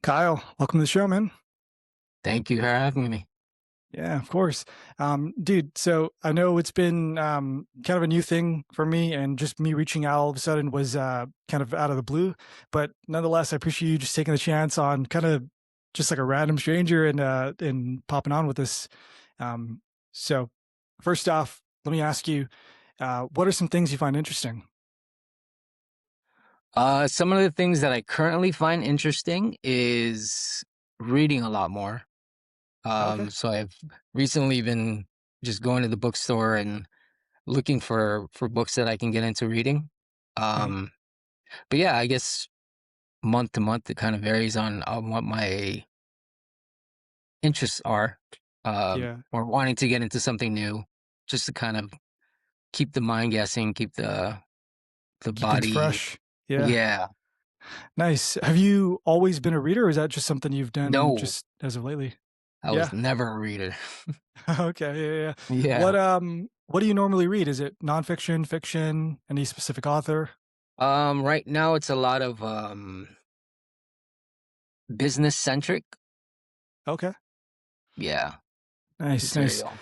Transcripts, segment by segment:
Kyle, welcome to the show, man. Thank you for having me. Yeah, of course. Dude, so I know it's been kind of a new thing for me, and just me reaching out all of a sudden was kind of out of the blue. But nonetheless, I appreciate you just taking the chance on kind of just like a random stranger and popping on with this. Um, so, first off, let me ask you, what are some things you find interesting? Some of the things that I currently find interesting is reading a lot more. Okay. So I've recently been just going to the bookstore and looking for books that I can get into reading. Mhm. Um, but yeah, I guess month to month it kind of varies on what my interests are, Yeah. or wanting to get into something new, just to kind of keep the mind guessing, keep the Keep things body. fresh. Yeah. Yeah, Nice. Have you always been a reader, or is that just something you've done no, just as of lately? I was Yeah. never a reader. Okay, yeah, yeah. Yeah. What do you normally read? Is it nonfiction, fiction, any specific author? Right now it's a lot of business centric. Okay. Yeah, Nice, nice. material.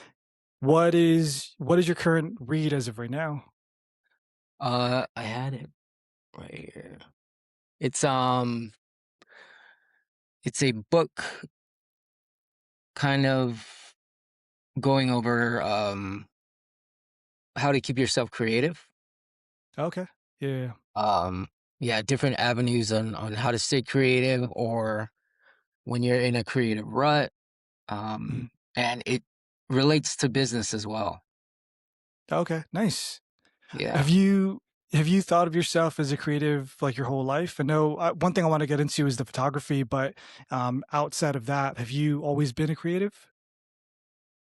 What is your current read as of right now? I had it right here. It's um it's a book kind of going over how to keep yourself creative. Okay. Yeah, yeah. Um yeah, different avenues on how to stay creative or when you're in a creative rut. Mhm. And it relates to business as well. Okay, nice. Have Yeah. you have you thought of yourself as a creative like your whole life? I know one thing I want to get into is the photography, but outside of that, have you always been a creative?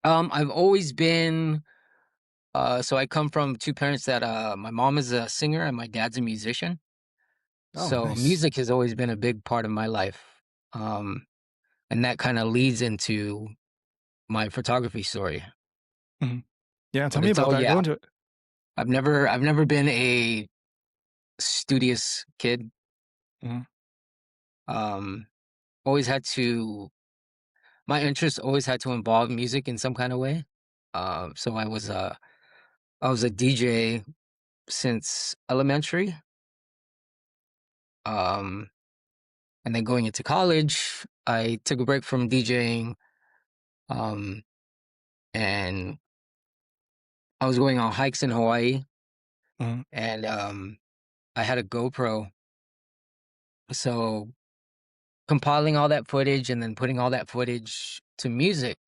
I've always been so I come from two parents that my mom is a singer and my dad's a musician. Oh, So nice. music has always been a big part of my life. Um and that kind of leads into my photography story. Mhm. Yeah, tell But me it's about all that. Go yeah. into it. I've never been a studious kid. Mhm. Um always had to my interest always had to involve music in some kind of way. So I was a DJ since elementary. Um And then going into college, I took a break from DJing, um, and I was going on hikes in Hawaii, Mhm. and I had a GoPro. So compiling all that footage and then putting all that footage to music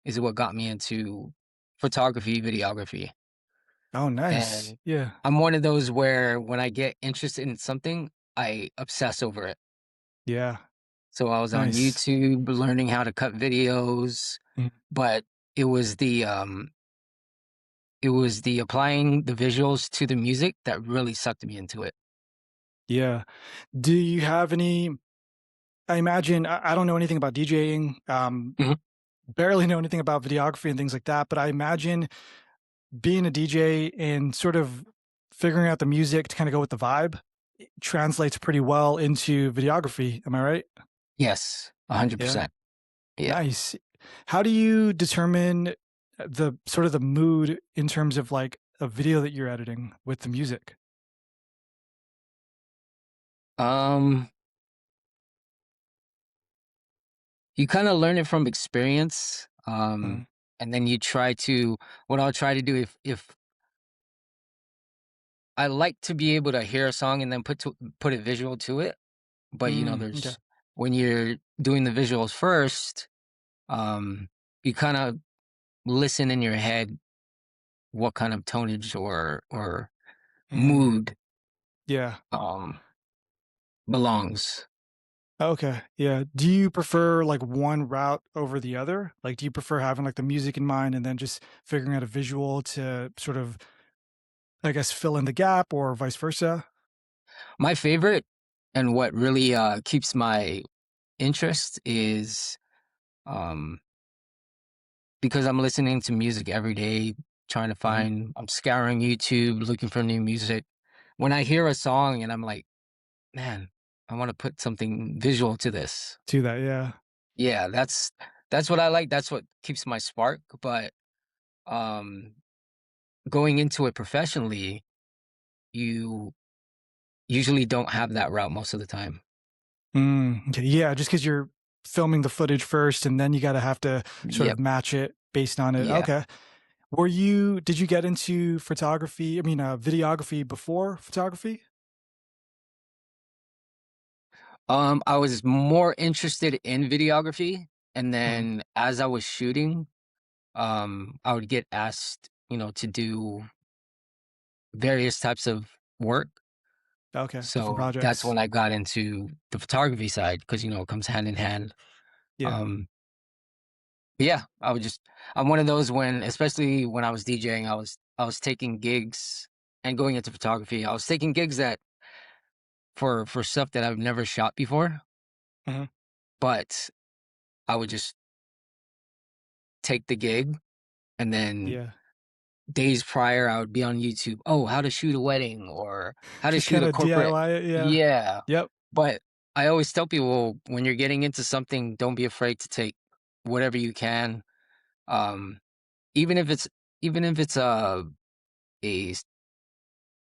is what got me into photography, videography. Oh, nice. And Yeah. I'm one of those where when I get interested in something, I obsess over it. Yeah. So I was on Nice. YouTube learning how to cut videos, Mhm. but it was the um it was the applying the visuals to the music that really sucked me into it. Yeah. Do you have any I imagine I don't know anything about DJing, Mhm. barely know anything about videography and things like that, but I imagine being a DJ and sort of figuring out the music to kinda go with the vibe translates pretty well into videography. Am I right? Yes, Yeah. 100%. Yeah. Nice. How do you determine the sort of the mood in terms of, like, a video that you're editing with the music? Um, you kinda learn it from experience, Mhm. and then you try to what I'll try to do if I like to be able to hear a song and then put a visual to it, but, Okay. there's when you're doing the visuals first, um, you kinda listen in your head what kind of tonage or Mm. mood, Yeah. um, belongs. Okay, yeah. Do you prefer, like, one route over the other? Like, do you prefer having, like, the music in mind and then just figuring out a visual to sort of, I guess, fill in the gap or vice versa? My favorite and what really, keeps my interest is, um, because I'm listening to music every day, trying to Mhm. I'm scouring YouTube, looking for new music. When I hear a song and I'm like, "Man, I want to put something visual to this. To that, yeah. Yeah, that's what I like. That's what keeps my spark. But um, going into it professionally, you usually don't have that route most of the time. Okay, yeah, just because 'cause you're filming the footage first, and then you gotta have to sort Yep. of match it based on it. Yeah. Okay. Did you get into photography, videography before photography? I was more interested in videography, and Mhm. then as I was shooting, I would get asked, to do various types of work. Okay, different So that's projects. when I got into the photography side because it comes hand in hand. Yeah. Um, but yeah, I'm one of those when, especially when I was DJing, I was taking gigs and going into photography. I was taking gigs that for stuff that I've never shot before, Mhm. but I would just take the gig and then Yeah. days prior, I would be on YouTube. Oh, how to shoot a wedding or how to Just shoot a kinda corporate. DIY it, yeah. Yeah. Yep. But I always tell people when you're getting into something, don't be afraid to take whatever you can. Um, even if it's even if it's a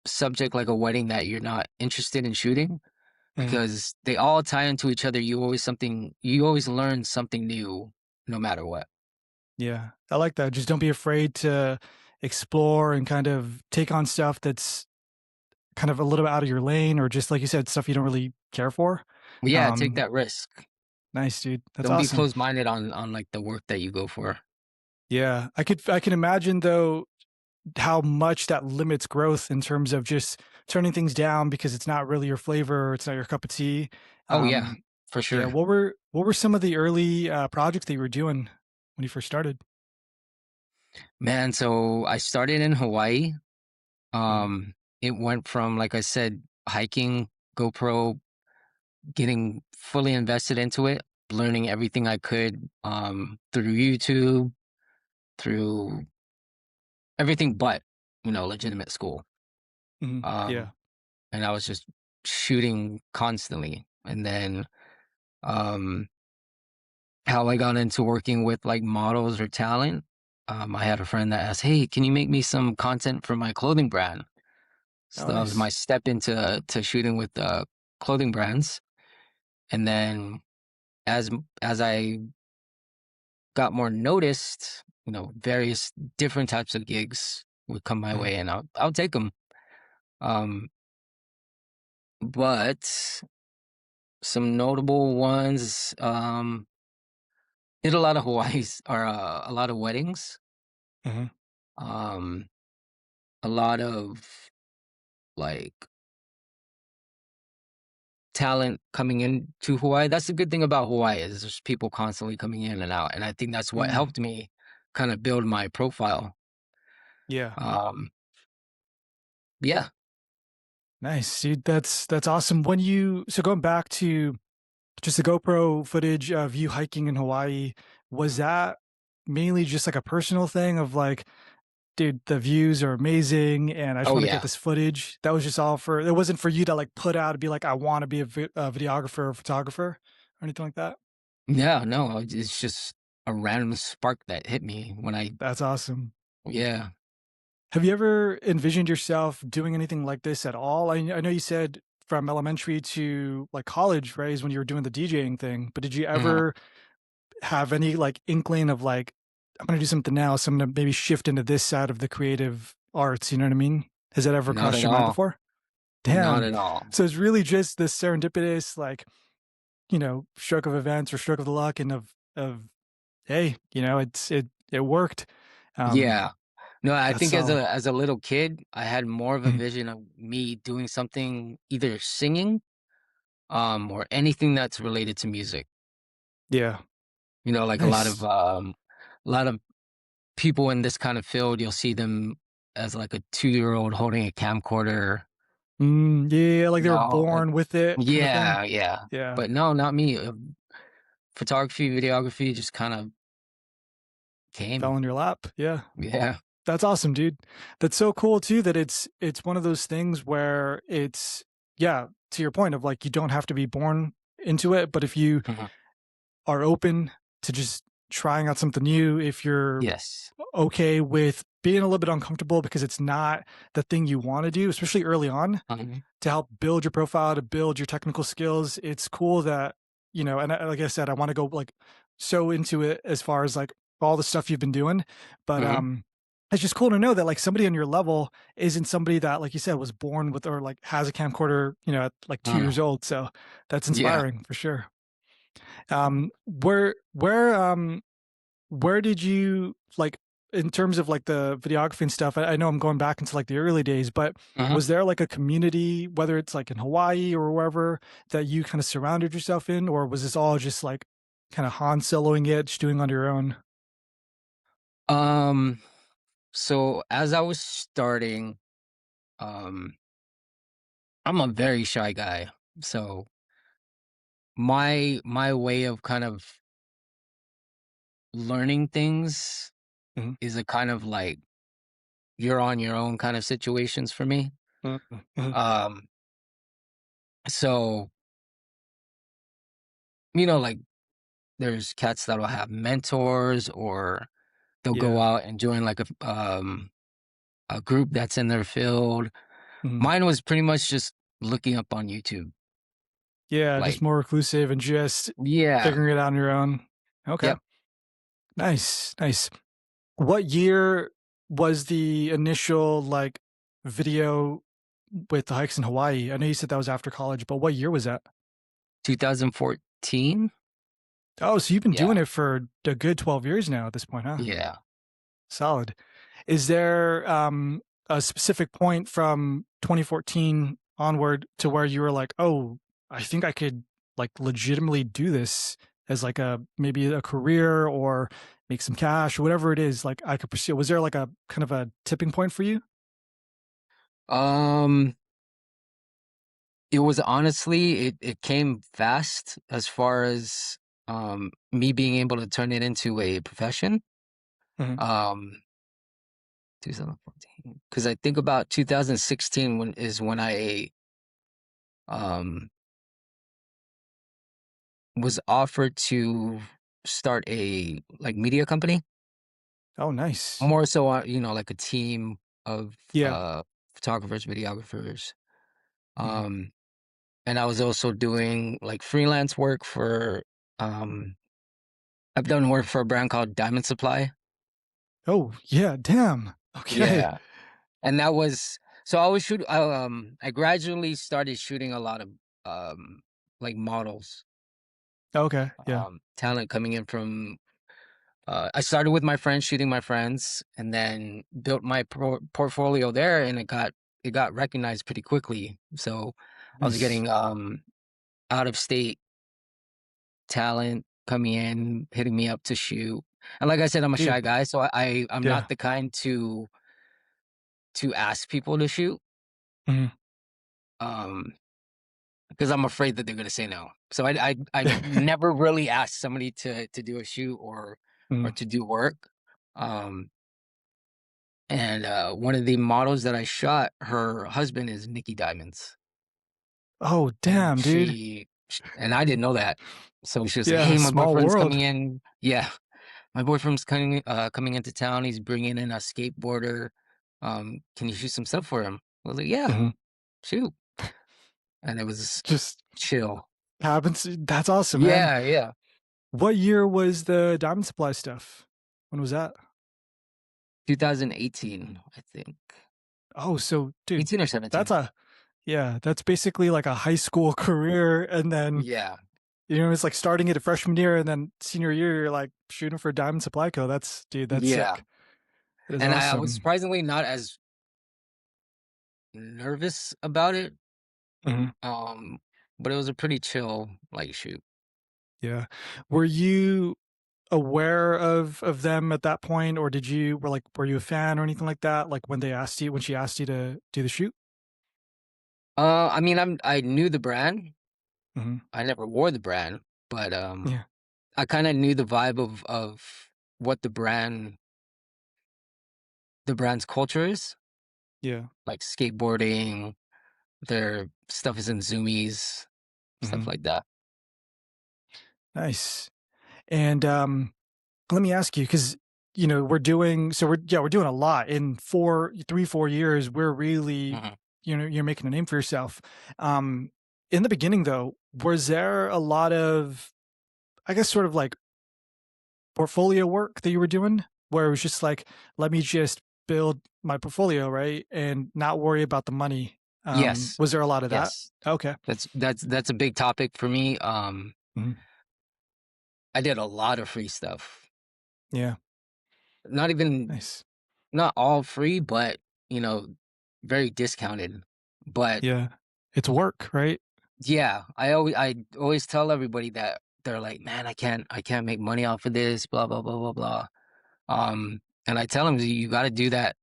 subject like a wedding that you're not interested in shooting, Mhm. because they all tie into each other. You always learn something new no matter what. Yeah, I like that. Just don't be afraid to explore and kind of take on stuff that's kind of a little bit out of your lane, or just like you said, stuff you don't really care for. Yeah, take Um, that risk. Nice, dude. That's Don't be awesome. closed minded on like the work that you go for. Yeah, I can imagine though how much that limits growth in terms of just turning things down because it's not really your flavor, or it's not your cup of tea. Oh yeah, Um, for yeah, sure. what were some of the early projects that you were doing when you first started? Man, so I started in Hawaii. Mhm. It went from, like I said, hiking, GoPro, getting fully invested into it, learning everything I could through YouTube, through everything but, legitimate school. Yeah. Um, and I was just shooting constantly. And then um how I got into working with like models or talent. I had a friend that asked, "Hey, can you make me some content for my clothing brand?" Oh, So that was my nice. step into to shooting with clothing brands. And then as I got more noticed, various different types of gigs would come my Mhm. way, and I'll take them. Um, but some notable ones, did a lot of Hawaii's or a lot of weddings, Mhm. um, a lot of like talent coming in to Hawaii. That's the good thing about Hawaii is there's people constantly coming in and out, and I think that's what Mm. helped me kind of build my profile. Yeah. Um, yeah. Nice, dude. That's awesome. Going back to just the GoPro footage of you hiking in Hawaii, was that mainly just like a personal thing of like, dude, the views are amazing and I just Oh want to get yeah. this footage? That was just all for, it wasn't for you to like put out and be like, I want to be a videographer or photographer or anything like that? Yeah. No, it's just a random spark that hit me when I. That's awesome. Yeah. Have you ever envisioned yourself doing anything like this at all? I know you said from elementary to like college, right, is when you were doing the DJing thing, but did you Mhm. ever have any like inkling of like, I'm gonna do something now, so I'm gonna maybe shift into this side of the creative arts, you know what I mean? Has that ever Not crossed at your mind all. before? Not Damn. at all. So it's really just this serendipitous, like, stroke of events or stroke of the luck and of hey, it worked. Um, Yeah. No, I that's think solid. as a little kid, I had more of a Mhm. vision of me doing something, either singing, or anything that's related to music. Yeah. Like Nice. a lot of people in this kind of field, you'll see them as like a 2-year-old holding a camcorder, Yeah, like they were and born with it kind of thing. yeah, yeah. Yeah. But no, not me. Photography, videography just kind of Fell came. in your lap. Yeah. Yeah. That's awesome, dude. That's so cool too that it's one of those things where it's yeah, to your point of like you don't have to be born into it, but if you Mhm. are open to just trying out something new, if you're Yes. okay with being a little bit uncomfortable because it's not the thing you want to do, especially early on, Mhm. to help build your profile, to build your technical skills. It's cool that, and like I said, I want to go like so into it as far as like all the stuff you've been doing. But Mhm. it's just cool to know that like somebody on your level isn't somebody that, like you said, was born with or like has a camcorder, at like 2 years Mhm. old. So that's Yeah. inspiring for sure. Where did you like in terms of like the videography and stuff? I know I'm going back into like the early days, but Mhm. was there like a community, whether it's like in Hawaii or wherever, that you kind of surrounded yourself in, or was this all just like kind of Han Soloing it, just doing on your own? Um, so as I was starting, um, I'm a very shy guy. So my way of kind of learning things Mhm, is a kind of like you're on your own kind of situations for me. mhm, mhm. Um, so like there's cats that'll have mentors or they'll go Yeah. out and join like a group that's in their field. Mhm. Mine was pretty much just looking up on YouTube. Yeah, just Like, more reclusive and just yeah, figuring it out on your own. Okay. yep, Nice. Nice. What year was the initial like video with the hikes in Hawaii? I know you said that was after college, but what year was that? 2014. Oh, so you've been Yeah, doing it for a good 12 years now at this point, huh? yeah. Solid. Is there a specific point from 2014 onward to where you were like, "Oh, I think I could like legitimately do this as like a maybe a career or make some cash or whatever it is like I could pursue." Was there like a kind of a tipping point for you? Um, it was honestly it came fast as far as me being able to turn it into a profession. Mhm. Um, 2014, because I think about 2016 when I um was offered to start a like media company. Oh, nice. More so, like a team of Yeah. photographers, videographers. Mhm. Um, and I was also doing like freelance work for. Um, I've done work for a brand called Diamond Supply. Oh, yeah, damn. Okay. Yeah, and that was so I was shoot. I gradually started shooting a lot of um like models, Okay, yeah. talent coming in from. I started with my friends, shooting my friends, and then built my portfolio there, and it got recognized pretty quickly. So I was Nice. getting out of state talent coming in, hitting me up to shoot. And like I said, I'm a Dude, shy guy, so I'm yeah. not the kind to ask people to shoot. Mhm. Um, because I'm afraid that they're gonna say no. So I never really asked somebody to do a shoot or Mhm. to do work. Um, And, one of the models that I shot, her husband is Nikki Diamonds, Oh, and damn, dude. and I didn't know that. So she was like, Yeah, "Hey, my small boyfriend's world. coming in." Yeah, "My boyfriend's coming into town. He's bringing in a skateboarder. Can you shoot some stuff for him?" I was like, "Yeah, Mhm. shoot." And it was Just chill. happens. That's awesome, man. Yeah, yeah. What year was the Diamond Supply stuff? When was that? 2018, I think. Oh, so dude, 18 or that's 17. a yeah, that's basically like a high school career, and then Yeah, it's like starting it a freshman year, and then senior year, you're like shooting for Diamond Supply Co. That's dude, that's yeah. sick. That is And I was awesome. surprisingly not as nervous about it. Mhm. Um, but it was a pretty chill, like, shoot. Yeah. Were you aware of them at that point, or were you a fan or anything like that? Like when she asked you to do the shoot? I mean, I knew the brand. Mhm. I never wore the brand, but, Yeah. I kinda knew the vibe of what the brand's culture is, Yeah. like skateboarding, Their stuff is in zoomies, stuff Mhm. like that. Nice. And, let me ask you, because we're doing a lot in 4 years. We're really, Mhm. you're making a name for yourself. Um, in the beginning, though, was there a lot of, I guess, sort of like portfolio work that you were doing, where it was just like, let me just build my portfolio, right, and not worry about the money? Yes, Was there a lot of that? yes. Okay. That's a big topic for me. Mhm. I did a lot of free stuff. Yeah. Not even Nice. not all free, but you know, very discounted. But Yeah. It's work, right? yeah, I always tell everybody that they're like, man, I can't make money off of this, blah blah blah blah blah. And I tell them you got to do that.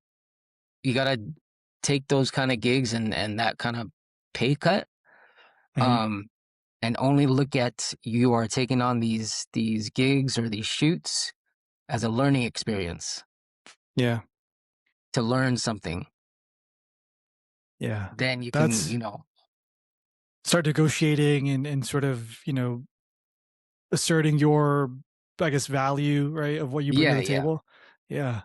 You got to take those kind of gigs and that kind of pay cut. Mhm. Um, and only look at you are taking on these gigs or these shoots as a learning experience Yeah. to learn something. Yeah. Then you can, That's start negotiating and sort of, asserting your, I guess, value, right, of what you bring to yeah, the yeah, table. Yeah.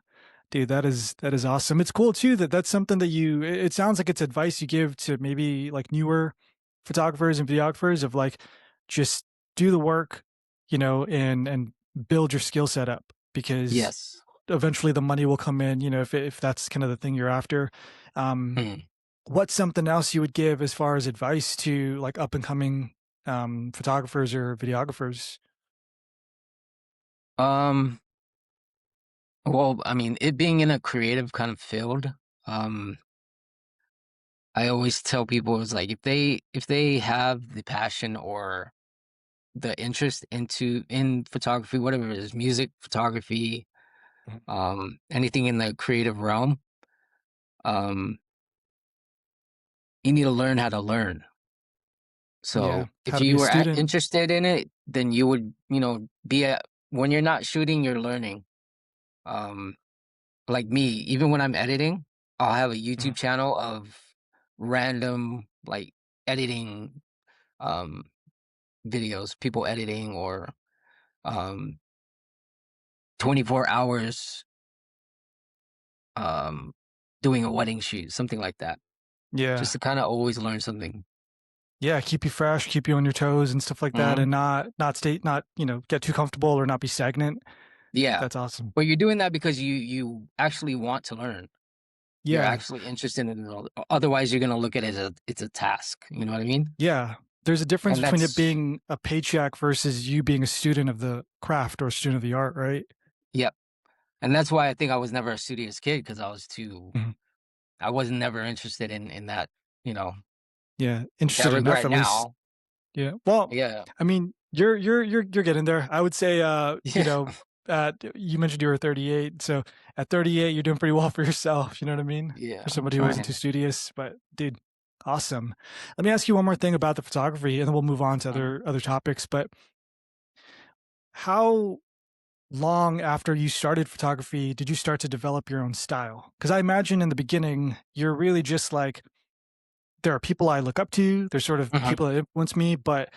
Dude, that is awesome. It's cool too that that's something that it sounds like it's advice you give to maybe like newer photographers and videographers of like, just do the work, and build your skill set up, because yes. eventually the money will come in, if that's kind of the thing you're after. Um, Mhm. what's something else you would give as far as advice to like up and coming photographers or videographers? Um, well, I mean, it being in a creative kind of field, um, I always tell people it's like if they have the passion or the interest in photography, whatever it is, music, photography, Mhm. anything in the creative realm, um, you need to learn how to learn. Yeah. So How if to be you a were student. interested in it, then you would, be when you're not shooting, you're learning. Um, like me, even when I'm editing, I'll have a Mhm. YouTube channel of random like editing um videos, people editing or um 24 hours um doing a wedding shoot, something like that. Just Yeah. to kind of always learn something. Yeah, keep you fresh, keep you on your toes and stuff like that, Hmm. and not get too comfortable or not be stagnant. Yeah. That's awesome. But you're doing that because you actually want to learn. You're Yeah. actually interested in it. Otherwise, you're gonna look at it as it's a task. You know what I mean? Yeah. There's a difference And between it that's being a paycheck versus you being a student of the craft or a student of the art, right? yep. And that's why I think I was never a studious kid because Mhm. I was never interested in that, you know, Yeah, which I interested enough regret at least. now. Yeah. Well, Yeah. I mean, you're getting there. I would say, Yeah. you mentioned you were 38, so at 38, you're doing pretty well for yourself. You know what I mean? Yeah. For I'm somebody who wasn't too trying. studious, but dude, awesome. Let me ask you one more thing about the photography, and then we'll move on to Mhm. other topics. But how long after you started photography did you start to develop your own style? Because I imagine in the beginning, you're really just like, there are people I look up to. There's sort of Mhm. people that influence me, but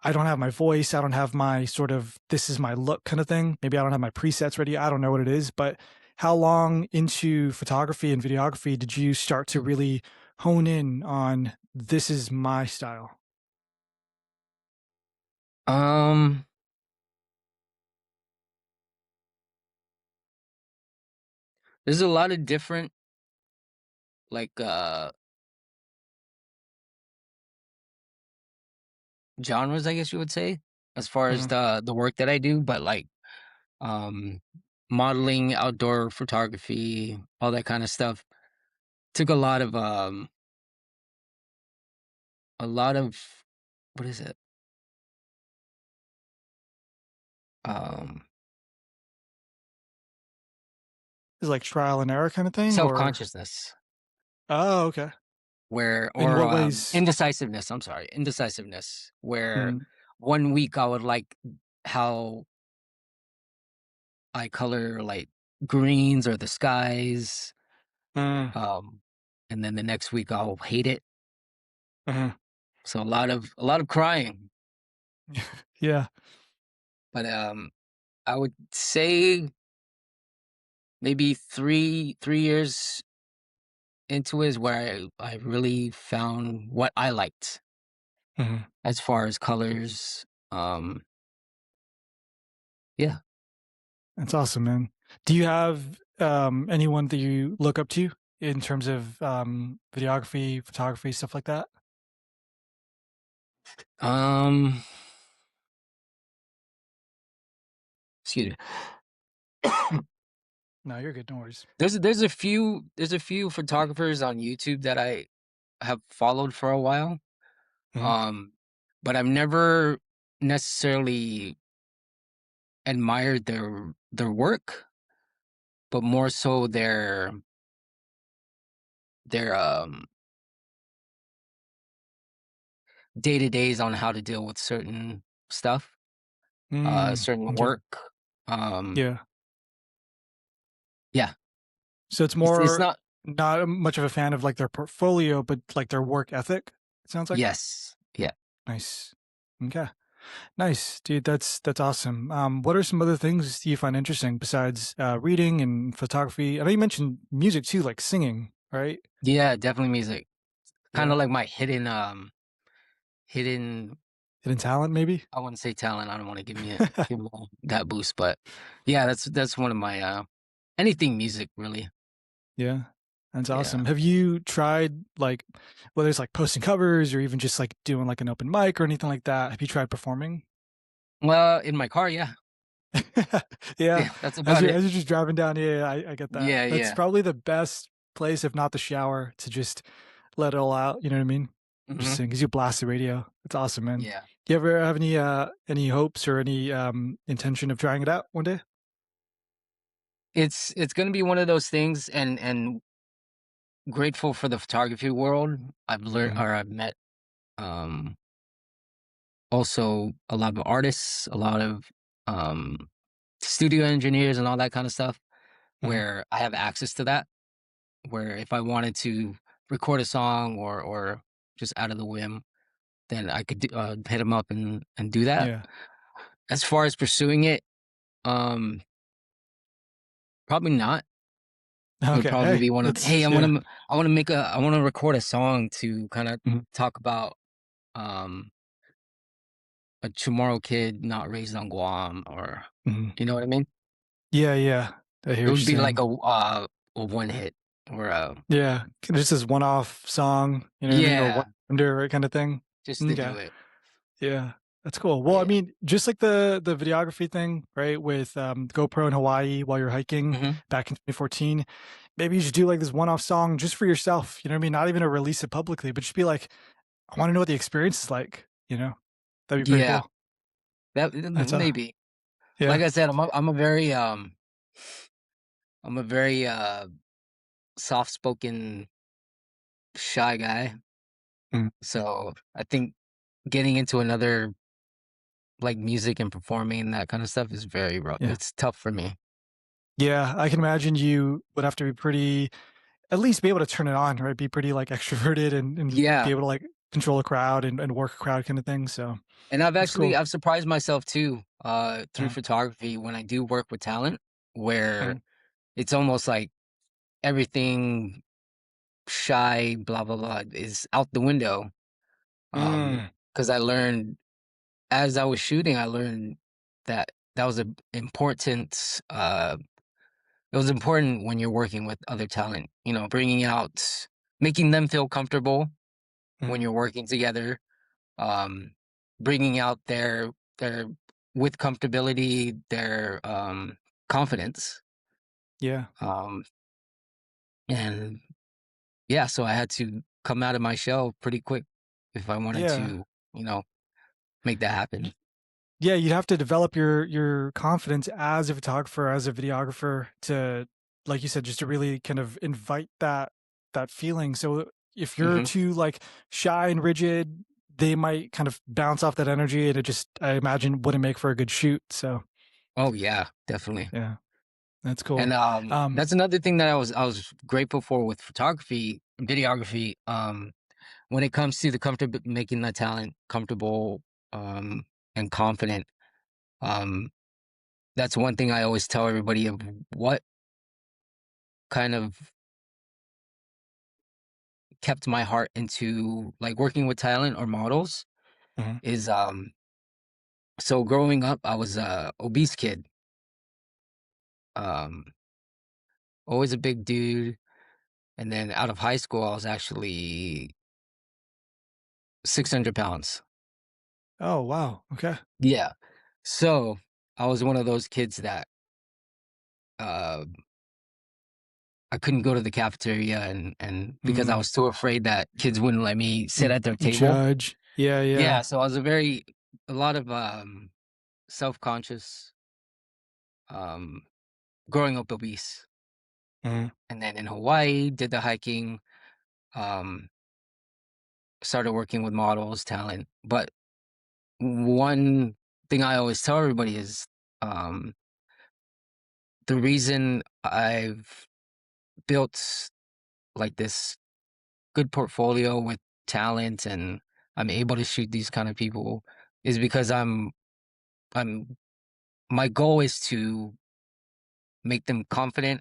I don't have my voice. I don't have my sort of, this is my look kind of thing. Maybe I don't have my presets ready. I don't know what it is, but how long into photography and videography did you start to really hone in on, this is my style? Um, there's a lot of different like genres, I guess you would say, as far as Mhm. the work that I do, but like um modeling, outdoor photography, all that kind of stuff took a lot of what is it? Um Is it like trial and error kind of thing, or? Self-consciousness Oh, okay. where In or what ways? indecisiveness, I'm sorry, indecisiveness where Mm, 1 week I would like how I color like greens or the skies, mm, um and then the next week I'll hate it. Mhm. So a lot of crying. Yeah. But I would say maybe 3 years into it is where I really found what I liked Mhm. as far as colors. Yeah. That's awesome, man. Do you have, anyone that you look up to in terms of, videography, photography, stuff like that? Um, excuse me. No, you're good, no worries. There's a few photographers on YouTube that I have followed for a while. Mhm. Um, but I've never necessarily admired their work, but more so their day to days on how to deal with certain stuff, Mm, certain okay. work. Um, Yeah. yeah, So it's it's more not. not much of a fan of, like, their portfolio, but, like, their work ethic, it sounds like? Yes, yeah. Nice. Okay. Nice, dude. That's awesome. What are some other things you find interesting besides reading and photography? I know you mentioned music too, like singing, right? Yeah, definitely music. Kind Yeah, of like my hidden. hidden talent, maybe. I wouldn't say talent. I don't want to give me that boost, but yeah, that's one of my anything music really. Yeah, that's Yeah. awesome. Have you tried like whether it's like posting covers or even just like doing like an open mic or anything like that? Have you tried performing? Well, in my car, yeah, Yeah, yeah, that's about it. as you're just driving down, yeah, I get that. Yeah, That's yeah. probably the best place, if not the shower, to just let it all out. You know what I mean? Just Hmm. sing because you blast the radio. It's awesome, man. Yeah. Do you ever have any hopes or any intention of trying it out one day? It's gonna be one of those things, and grateful for the photography world. I've learned Hmm. or I've met um also a lot of artists, a lot of um studio engineers and all that kind of stuff Hmm. where I have access to that. Where if I wanted to record a song or just out of the whim, then I could hit them up and do that. Yeah. As far as pursuing it, um, probably not. It would Okay. probably Hey, be one of, hey, that's yeah. I want to record a song to kind of Mhm. talk about um a tomorrow kid not raised on Guam, or Mhm. you know what I mean? Yeah, yeah. I hear It what you're would be like saying. a one hit or a Yeah, just this one-off song. You know what I mean, or one yeah, wonder kind of thing. just to Okay. do it. Yeah, that's cool. Well, I Yeah. mean, just like the videography thing, right? With GoPro in Hawaii while you're hiking Hmm. back in 2014, maybe you should do like this one-off song just for yourself. You know what I mean? Not even to release it publicly, but just be like, I want to know what the experience is like. You know, that'd be pretty Yeah. cool. That That's maybe. Like yeah. I said, I'm a very soft spoken shy guy. Mm, So I think getting into another like music and performing that kind of stuff is very rough. yeah, It's tough for me. yeah. I can imagine you would have to be pretty, at least be able to turn it on, right? Be pretty like extroverted and be Yeah. able to like control a crowd and work a crowd kind of thing. So And that's cool. I've surprised myself too, through Uh, photography when I do work with talent where mm, it's almost like everything shy, blah blah blah is out the window. mm, Because I learned as I was shooting, I learned that that was a important it was important when you're working with other talent, you know, bringing out making them feel comfortable when mm, you're working together, um, bringing out their with comfortability, their confidence. yeah, Um, and yeah, so I had to come out of my shell pretty quick if I wanted yeah. to, you know, make that happen. Yeah, you'd have to develop your confidence as a photographer, as a videographer to, like you said, just to really kind of invite that feeling. So if you're Hmm. too like shy and rigid, they might kind of bounce off that energy and it just, I imagine, wouldn't make for a good shoot. So Oh yeah, definitely. yeah, that's And cool. Um, that's another thing that I was grateful for with photography, videography. when it comes to the comfortable making the talent comfortable, and confident, um, that's one thing I always tell everybody of what kind of kept my heart into like working with talent or models Mhm. is so growing up I was a obese kid, um always a big dude, and then out of high school I was actually 600 pounds. Oh, wow. Okay. Yeah. So I was one of those kids that uh I couldn't go to the cafeteria and because I Mm. was so afraid that kids wouldn't let me sit Mm. at their You table. judge. Yeah, yeah. Yeah, so I was a lot of self-conscious, um growing up obese. Mhm. And then in Hawaii, did the hiking, um, started working with models, talent. But one thing I always tell everybody is, um, the reason I've built like this good portfolio with talent and I'm able to shoot these kind of people is because I'm my goal is to make them confident,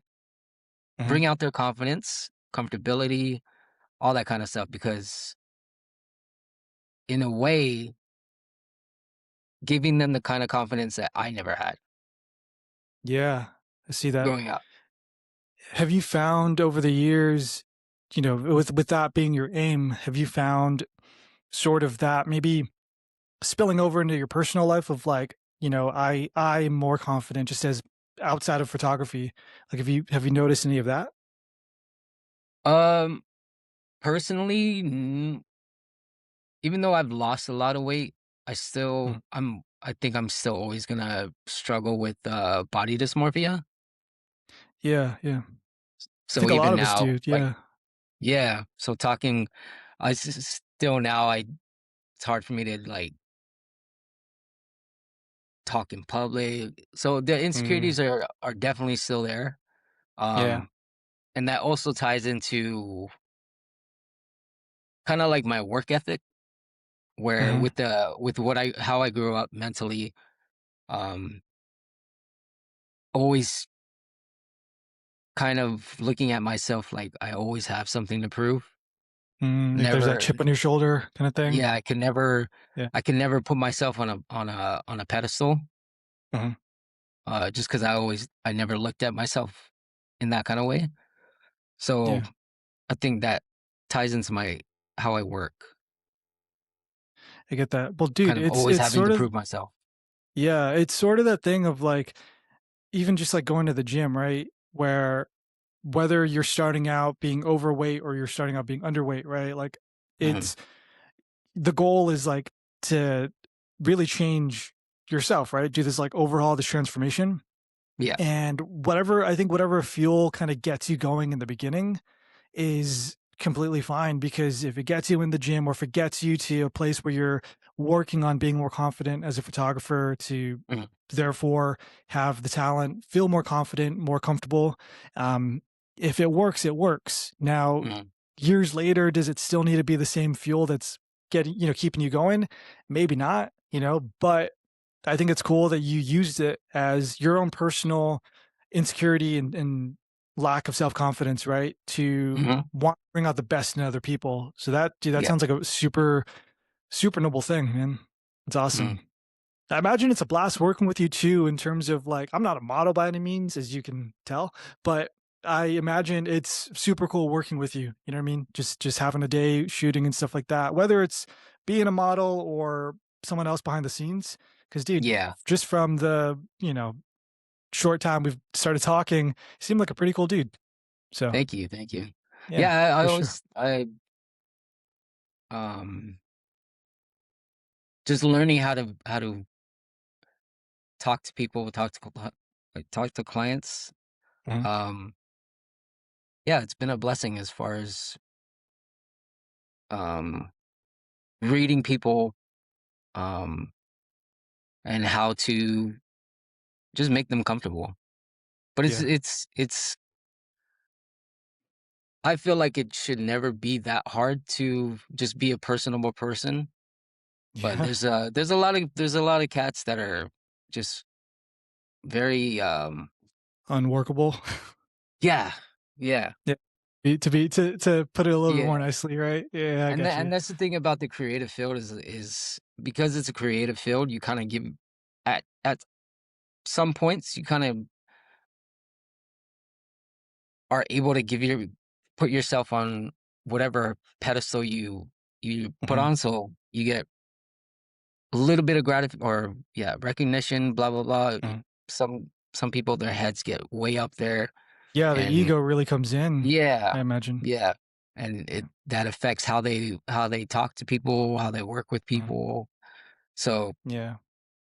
Mhm. bring out their confidence, comfortability, all that kind of stuff. Because in a way, giving them the kind of confidence that I never had Yeah. I see that. growing up. Have you found over the years, with that being your aim, have you found sort of that maybe spilling over into your personal life of like, I'm more confident just as outside of photography. Like have you noticed any of that? Um, Personally, even though I've lost a lot of weight, Mhm. I think I'm still always gonna struggle with body dysmorphia. Yeah, yeah. I So think a lot even of us now, do. like, Yeah. yeah, so talking, still now it's hard for me to like talk in public. So the Mm, insecurities are definitely still there. yeah. Um, and that also ties into kind of like my work ethic, where Mhm, with what I how I grew up mentally, um, always kind of looking at myself like I always have something to prove. like there's that Never, chip on your shoulder kinda thing. yeah, Yeah. I can never put myself on a pedestal, Mhm, just because I never looked at myself in that kind of way. So yeah. I think that ties into my how I work, I get that. Well, dude, kind of it's always it's having sort to of prove myself. yeah, it's sort of that thing of like even just like going to the gym, right? Where whether you're starting out being overweight or you're starting out being underweight, right? Like Mhm. it's the goal is like to really change yourself, right? Do this like overhaul, this transformation. Yeah. And whatever fuel kind of gets you going in the beginning is completely fine because if it gets you in the gym or if it gets you to a place where you're working on being more confident as a photographer to Mhm. therefore have the talent, feel more confident, more comfortable. Um, if it works, it works. Now, Mhm. years later, does it still need to be the same fuel that's keeping you going? Maybe not, but I think it's cool that you used it as your own personal insecurity and lack of self-confidence, right? To Mhm. want to bring out the best in other people. So that, dude, that Yeah. sounds like a super, super noble thing, man. It's Mhm. awesome. I imagine it's a blast working with you too, in terms of like, I'm not a model by any means, as you can tell, but I imagine it's super cool working with you. You know what I mean? Just having a day shooting and stuff like that, whether it's being a model or someone else behind the scenes. Cause dude, Yeah. just from the, short time we've started talking, you seem like a pretty cool dude. So Thank you. Thank you. yeah, Yeah. I for sure. always um just learning how to talk to people, like talk to clients. Mhm. Um, yeah, it's been a blessing as far as um, reading people, um, and how to just make them comfortable. But Yeah. it's I feel like it should never be that hard to just be a personable person, but Yeah. there's a lot of cats that are just very, Unworkable. yeah, yeah, Yeah. To put it a little bit more yeah, nicely, right? Yeah, I got you. and that's the thing about the creative field is because it's a creative field, you kinda give at some points, you kind of are able to give your put yourself on whatever pedestal you put Mhm, on, so you get a little bit of or yeah, recognition, blah blah blah. mhm. Some people their heads get way up there, Yeah, the and ego really comes in, yeah, I imagine. yeah, and it that affects how they talk to people, how they work with Mhm. people. So Yeah.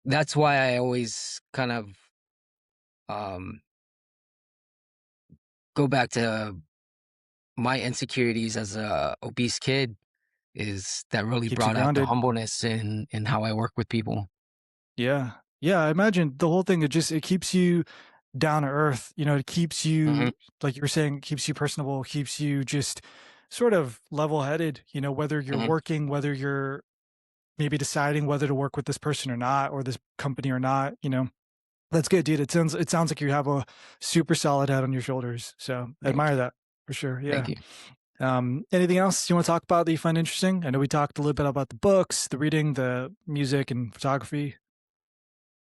that's why I always kind of um go back to my insecurities as a obese kid is that really Keeps you brought out the grounded. humbleness in how I work with people. Yeah. Yeah, I imagine the whole thing, it keeps you down to earth, it keeps Mhm, you, like you were saying, it keeps you personable, keeps you just sort of level-headed, whether you're mhm, working, whether you're maybe deciding whether to work with this person or not, or this company or not, That's good, dude. It sounds like you have a super solid head on your shoulders, so I thank admire you, that for sure, thank yeah. you. Anything else you wanna talk about that you find interesting? I know we talked a little bit about the books, the reading, the music, and photography.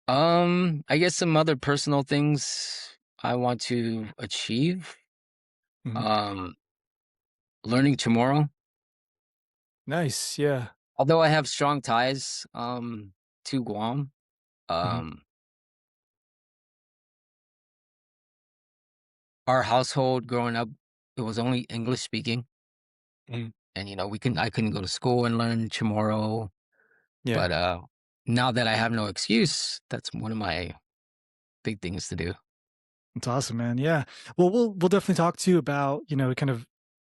I guess some other personal things I want to achieve, Mhm. um, learning tomorrow. Nice, yeah. Although I have strong ties, to Guam, Mhm, um, our household growing up, it was only English speaking, mhm. and, I couldn't go to school and learn tomorrow, Yeah, but, now that I have no excuse, that's one of my big things to do. that's awesome, man, yeah. Well, we'll definitely talk to you about, kind of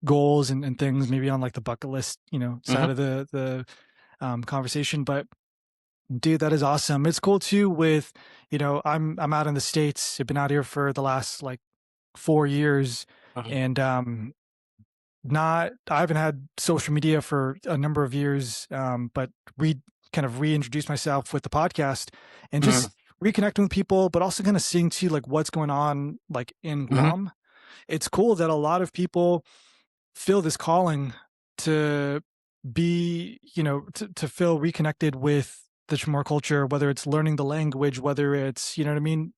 goals and things maybe on, like, the bucket list, side Mhm, of the conversation, but dude, that is awesome. It's cool too with, I'm out in the States. I've been out here for the last like 4 years mhm, and not I haven't had social media for a number of years, but kind of reintroduce myself with the podcast and mhm, just reconnecting with people, but also kind of seeing too like what's going on like in mhm, Guam. It's cool that a lot of people feel this calling to be, to feel reconnected with the Chamorro culture, whether it's learning the language, whether it's, you know what I mean,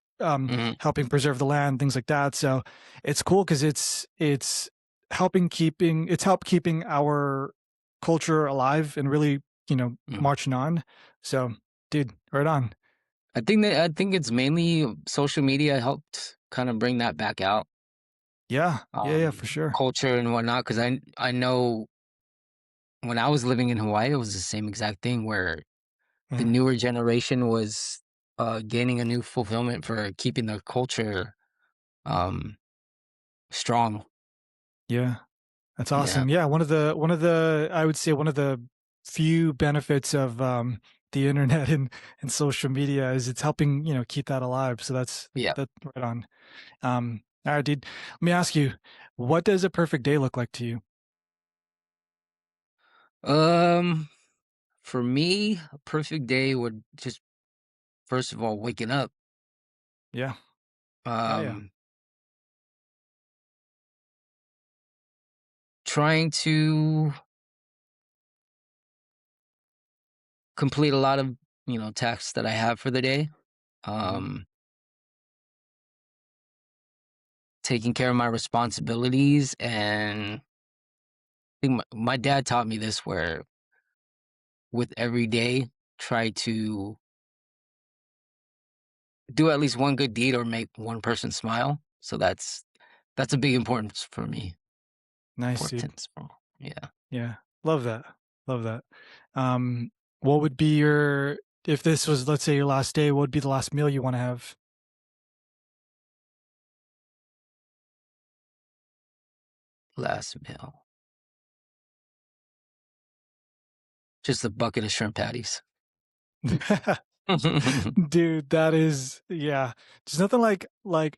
mhm, helping preserve the land, things like that. So it's cool because it's it's helped keeping our culture alive and really, mhm. marching on. So, dude, right on. I think it's mainly social media helped kind of bring that back out, Yeah, yeah, yeah, for sure. culture and whatnot. Because I know when I was living in Hawaii, it was the same exact thing where the Mhm. newer generation was, gaining a new fulfillment for keeping their culture, um, strong. Yeah. That's Yeah, awesome. Yeah, one of the I would say one of the few benefits of the internet and social media is it's helping, keep that alive. So yeah. that's right on. All right, dude. Let me ask you, what does a perfect day look like to you? Um, for me, a perfect day would just first of all waking up, Yeah. Yeah, yeah. um, trying to complete a lot of tasks that I have for the day. Hmm. Um, taking care of my responsibilities, and I think my dad taught me this where with every day try to do at least one good deed or make one person smile. So that's a big importance for me. Nice, dude. Importance for yeah. Yeah. Love that. Love that. Um, what would be your if this was, let's say, your last day, what would be the last meal you want to have? Last meal. Just a bucket of shrimp patties. Dude, that is yeah. There's nothing like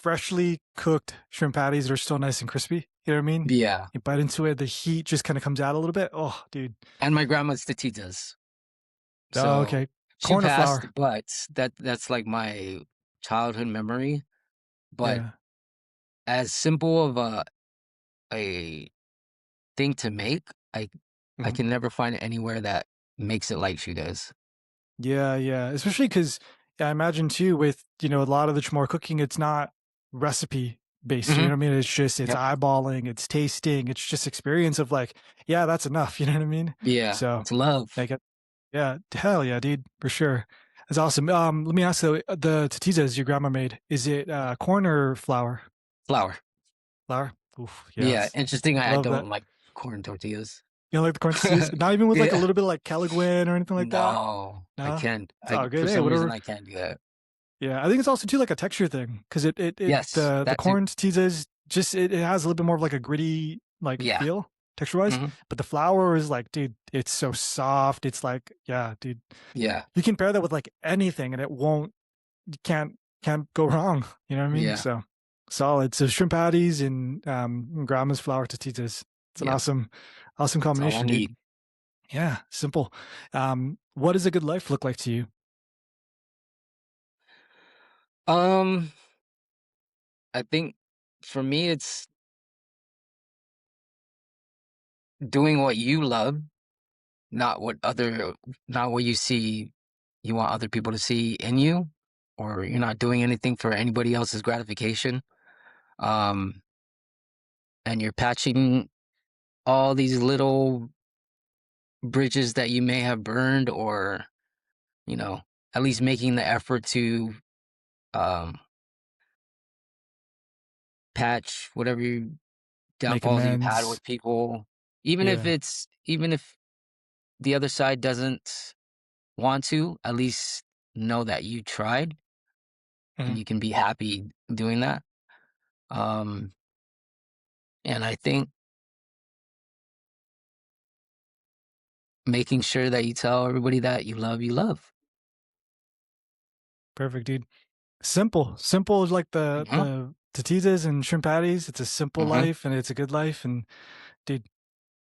freshly cooked shrimp patties that are still nice and crispy. You know what I mean? Yeah. You bite into it, the heat just kind of comes out a little bit. Oh, dude. And my grandma's taquitas. Oh, So okay. she Corn or passed, flour? but that's like my childhood memory. But Yeah. as simple of a thing to make, I Mhm. can never find it anywhere that makes it like she does. Yeah, yeah. Especially because I imagine too with, a lot of the Chamorro cooking, it's not recipe based. You know Hmm. what I mean? It's Yep. eyeballing, it's tasting, it's just experience of like, yeah, that's enough. You know what I mean? Yeah, So it's love. like yeah, hell yeah, dude, for sure. That's awesome. Let me ask though, the tortillas your grandma made, is it corn or flour? Flour. Flour? Oof, Yeah, yes. interesting. I Love that. don't like corn tortillas. You don't like the corn tortillas? Not even with like a Yeah. little bit of like Caliguin or anything like that? No, I No? can't. It's all For good. Hey, some reason whatever. I can't do that. Yeah, I think it's also too like a texture thing because it Yes, the that too. corn tortillas just it has a little bit more of like a gritty like Yeah. feel texture wise, Hmm. but the flour is like, dude, it's so soft. It's like, yeah, dude, Yeah. you can pair that with like anything and it won't you can't go wrong. You know what I mean? Yeah. So solid. So shrimp patties and grandma's flour tortillas. It's an Yep. awesome That's all I combination, dude. need. Yeah, simple. What does a good life look like to you? Um, I think for me it's doing what you love, not what other not what you see you want other people to see in you, or you're not doing anything for anybody else's gratification. Um, and you're patching all these little bridges that you may have burned, or you know, at least making the effort to um patch whatever Make downfalls you've had amends. with people, Yeah. even if the other side doesn't want to, at least know that you tried and Mhm. you can be happy doing that. Um, and I think making sure that you tell everybody that you love. Perfect, dude. Simple is like the Hmm. the tortillas and shrimp patties. It's a simple Hmm. life and it's a good life. And dude,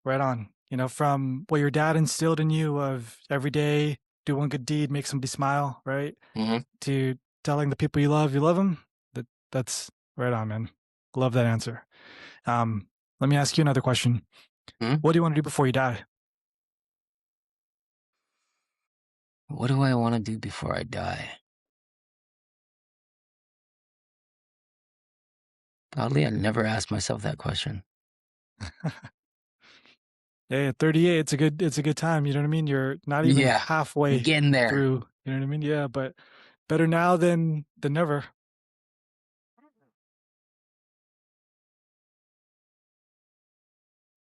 right on. From what your dad instilled in you of every day, do one good deed, make somebody smile, right? Hmm. To telling the people you love them. That's right on, man. Love that answer. Let me ask you another question. Hmm. What do you want to do before you die? What do I want to do before I die? Oddly, I never asked myself that question. Yeah, at 38, it's a good time. You know what I mean? You're not even Yeah, I'm halfway getting there. through. You know what I mean? Yeah, but better now than never.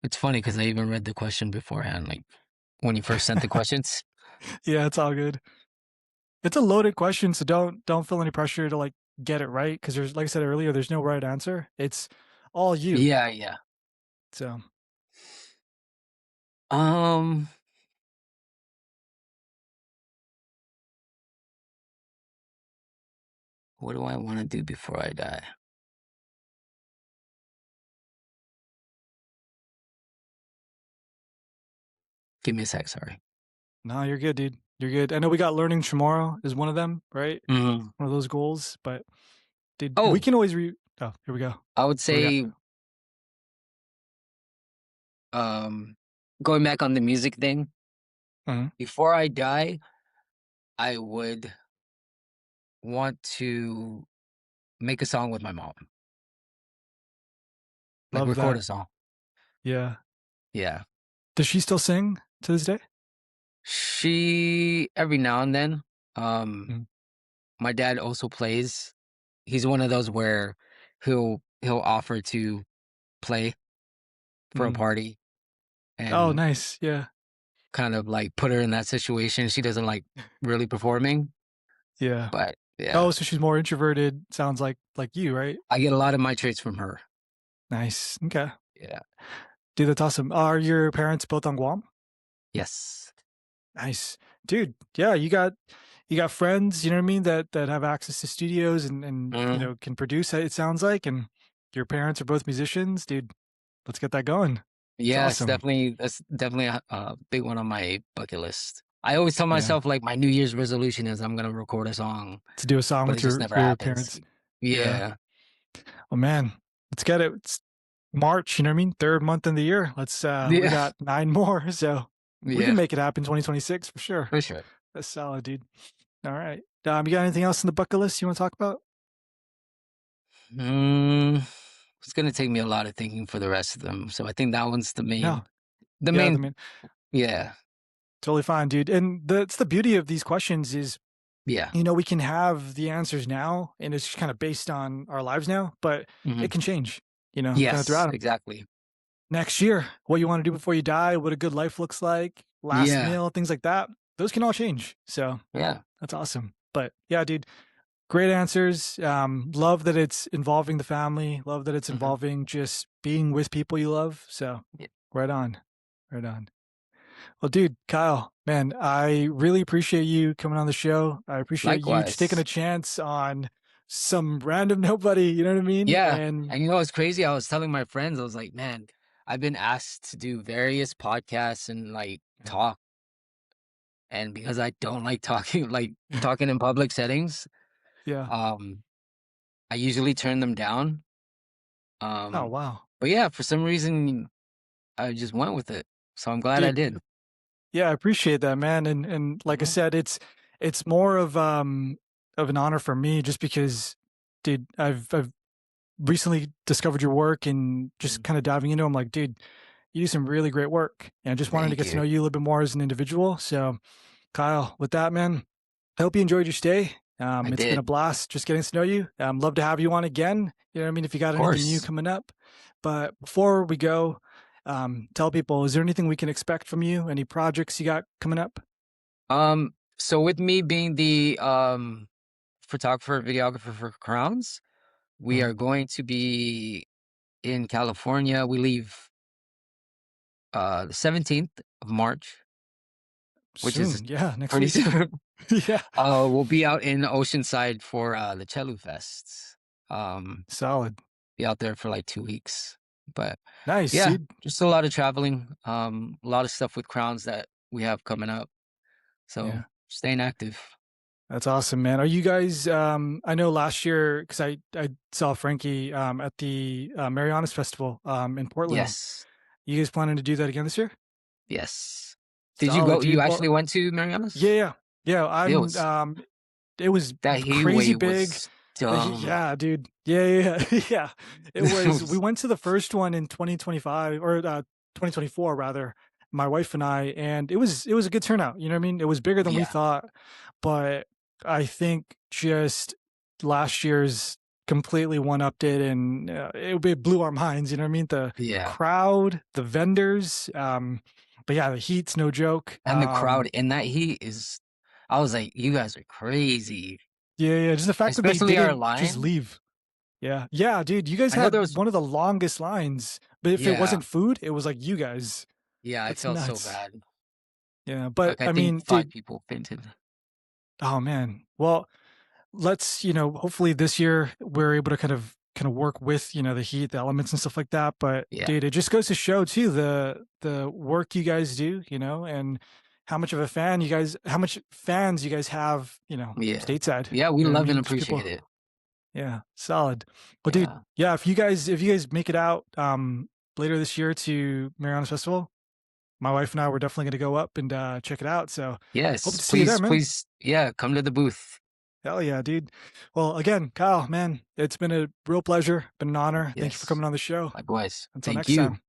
It's funny because I even read the question beforehand, like when you first sent the questions. Yeah, it's all good. It's a loaded question, so don't feel any pressure to like get it right because there's like I said earlier, there's no right answer. It's all you. Yeah, yeah. So Um, what do I want to do before I die? Give me a sec, sorry. no, you're good, dude. You're good. I know we got learning tomorrow is one of them, right? Mhm. One of those goals, but dude, we Oh, can always oh, here we go. I would What we got? say, um, going back on the music thing, Mhm. before I die, I would want to make a song with my mom, like Love record that. a song. Yeah. Yeah. Does she still sing to this day? She, every now and then, um, Mhm. my dad also plays. He's one of those where he'll offer to play for a Mhm. party Oh, and nice. Yeah. kind of like put her in that situation. She doesn't like really performing, Yeah. but yeah, Oh, so she's more introverted. Sounds like you, right? I get a lot of my traits from her. Nice. Okay. Yeah. Dude, that's awesome. Are your parents both on Guam? Yes. Nice. dude, yeah, you got friends, you know what I mean, that have access to studios and Mhm. can produce. It sounds like, and your parents are both musicians, dude. Let's get that going. It's Yeah, awesome that's definitely a big one on my bucket list. I always tell yeah, myself like my New Year's resolution is I'm gonna record a song, to do a song but it with just your never your happens. parents. Yeah. Yeah. Oh man, let's get it. It's March, you know what I mean? Third month in the year. We Yeah. got 9 more, so we can Yeah, make it happen 2026 for sure. for sure. That's solid, dude. All right. You got anything else in the bucket list you want to talk about? Mm, it's gonna take me a lot of thinking for the rest of them. So I think that one's No. the Yeah, I main mean, yeah. totally fine, dude. And that's the beauty of these questions is, Yeah. we can have the answers now and it's kind of based on our lives now, but it Mhm. can change, kind of Yes, throughout exactly. next year, what you want to do before you die, what a good life looks like, last Yeah. meal, things like that. Those can all change. So Yeah. that's awesome. But yeah, dude, great answers. Love that it's involving the family. Love that it's Mhm. involving just being with people you love. So Yeah. right on. Right on. Well, dude, Kyle, man, I really appreciate you coming on the show. I appreciate you just taking Likewise. a chance on some random nobody, you know what I mean? Yeah, And and you know what's crazy? I was telling my friends, I was like, "Man, I've been asked to do various podcasts and, like, yeah, talk, and because I don't like talking talking in public settings, yeah. um, I usually turn them down, Oh, um, wow. but yeah, for some reason, I just went with it, so I'm glad I Dude, did. yeah, I appreciate that, man. And like I Mhm, said, it's more of an honor for me just because, dude, I've recently discovered your work and just mhm. kind of diving into. I'm like, dude, you do some really great work, and I just wanted to Thank get to you. know you a little bit more as an individual. So, Kyle, with that, man, I hope you enjoyed your stay. I It's been a did, blast just getting to know you. Love to have you on again. You know what I mean? If you got of anything new course. coming up. But before we go, tell people, is there anything we can expect from you? Any projects you got coming up? So with me being the, photographer, videographer for Crowns, we Mhm. are going to be in California. We leave the 17th of March, which is Soon. Yeah, next pretty week. soon. Yeah. We'll be out in Oceanside for the Cello Fest. Um, Solid. be out there for like 2 weeks. But Nice, yeah, dude. just a lot of traveling, a lot of stuff with crowns that we have coming up. So Yeah. staying active. That's awesome, man. Are you guys I know last year cuz I saw Frankie at the Marianas Festival in Portland. Yes. You guys planning to do that again this year? Yes. Did you Solid, go? You dude. Well, actually went to yeah, Mariana's? yeah. Yeah, It I'm was it was that heat crazy wave big. was dumb. Yeah, dude. Yeah, yeah, yeah. Yeah. It It was we was- went to the first one in 2025 or 2024 rather, my wife and I, and it was a good turnout, you know what I mean? It was bigger than we yeah, thought, but I think just last year's completely one-upped it and it blew our minds, you know what I mean? The yeah. crowd, the vendors, but yeah, the heat's no joke. And the crowd in that heat is I was like, "You guys are crazy." Yeah, yeah, just the fact that they Especially our didn't just line. leave. Yeah. Yeah, dude, you guys I know there had was one of the longest lines, but if it yeah, wasn't food, it was like you guys. yeah, I That's felt so nuts. bad. Yeah, but Like, I I think mean, 5 dude, people fainted. oh man. Well, let's, hopefully this year we're able to kind of work with, the heat, the elements and stuff like that. But Yeah, dude, it just goes to show too the work you guys do, and how much fans you guys have, yeah. stateside. Yeah, we You know what I love and mean? Just appreciate people. it. Yeah, solid. Well, dude, Yeah. yeah, if you guys make it out later this year to Mariana's Festival, my wife and I were definitely gonna go up and check it out. So hope Yes, to see you there, man. please, yeah, come to the booth. Hell yeah, dude. Well, again, Kyle, man, it's been a real pleasure, been an honor. Thank you for Yes, coming on the show. likewise. Until Thank next you. time.